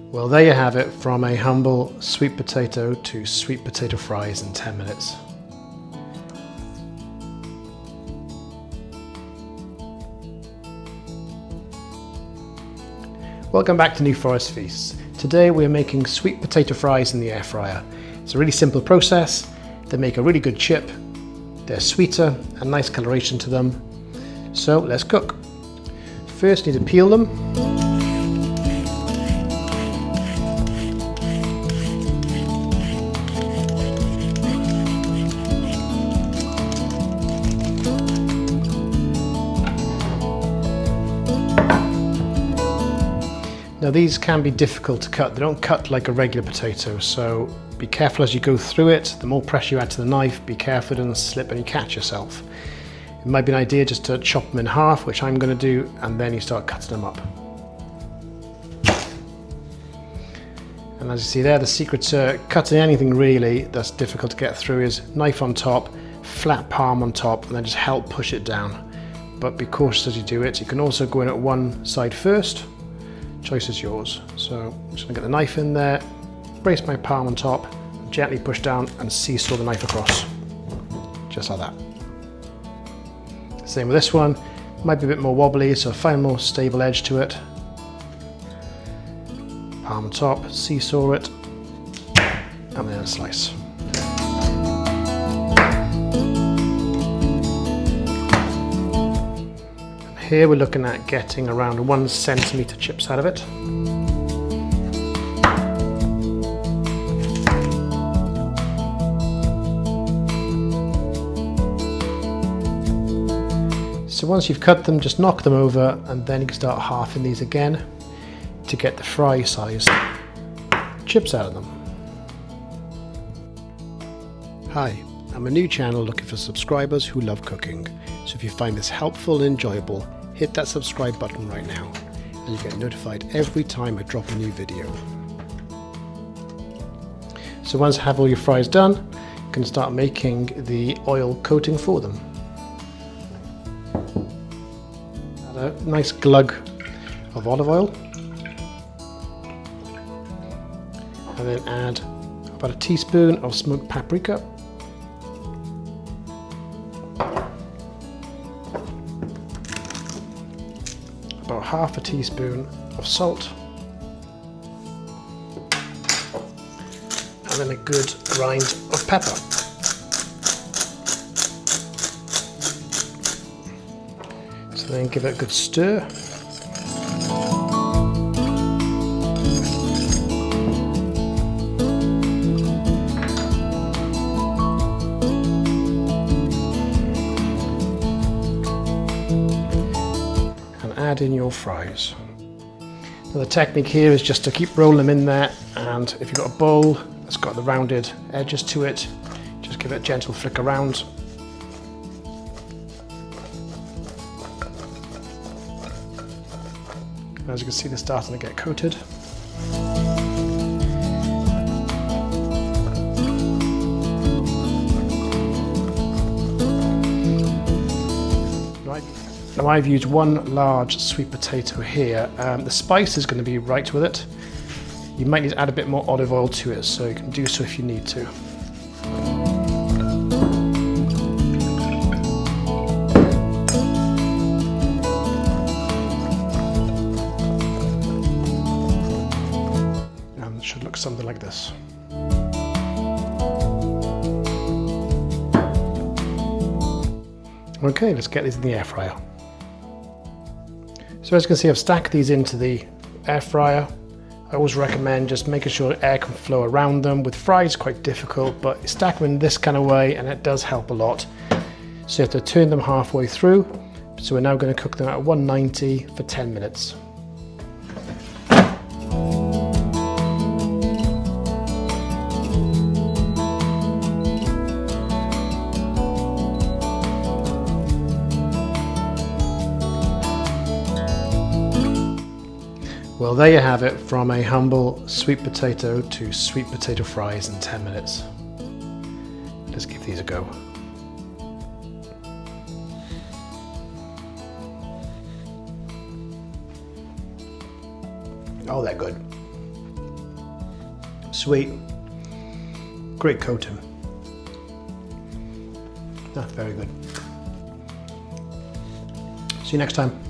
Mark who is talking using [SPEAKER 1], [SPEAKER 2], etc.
[SPEAKER 1] Well, there you have it, from a humble sweet potato to sweet potato fries in 10 minutes. Welcome back to New Forest Feasts. Today we're making sweet potato fries in the air fryer. It's a really simple process. They make a really good chip. They're sweeter and nice coloration to them. So let's cook. First, need to peel them. Now these can be difficult to cut. They don't cut like a regular potato, so be careful as you go through it. The more pressure you add to the knife, be careful it doesn't slip and you catch yourself. It might be an idea just to chop them in half, which I'm going to do, and then you start cutting them up. And as you see there, the secret to cutting anything really that's difficult to get through is knife on top, flat palm on top, and then just help push it down. But be cautious as you do it. You can also go in at one side first. Choice is yours. So I'm just going to get the knife in there, brace my palm on top, gently push down and seesaw the knife across. Just like that. Same with this one. Might be a bit more wobbly, so find a more stable edge to it. Palm on top, seesaw it, and then a slice. Here we're looking at getting around 1 centimetre chips out of it. So once you've cut them, just knock them over, and then you can start halving these again to get the fry size chips out of them. Hi, I'm a new channel looking for subscribers who love cooking. So if you find this helpful and enjoyable, hit that subscribe button right now, and you get notified every time I drop a new video. So once you have all your fries done, you can start making the oil coating for them. Add a nice glug of olive oil, and then add about a teaspoon of smoked paprika, about half a teaspoon of salt, and then a good rind of pepper. So then give it a good stir. Add in your fries. Now the technique here is just to keep rolling them in there, and if you've got a bowl that's got the rounded edges to it, just give it a gentle flick around. And as you can see, they're starting to get coated. Now I've used 1 large sweet potato here. The spice is going to be right with it. You might need to add a bit more olive oil to it, so you can do so if you need to. And it should look something like this. Okay, let's get these in the air fryer. So as you can see, I've stacked these into the air fryer. I always recommend just making sure air can flow around them. With fries, quite difficult, but you stack them in this kind of way and it does help a lot. So you have to turn them halfway through. So we're now going to cook them at 190 for 10 minutes. Well, there you have it, from a humble sweet potato to sweet potato fries in 10 minutes. Let's give these a go. Oh, they're good. sweet, great coating. That's very good. See you next time.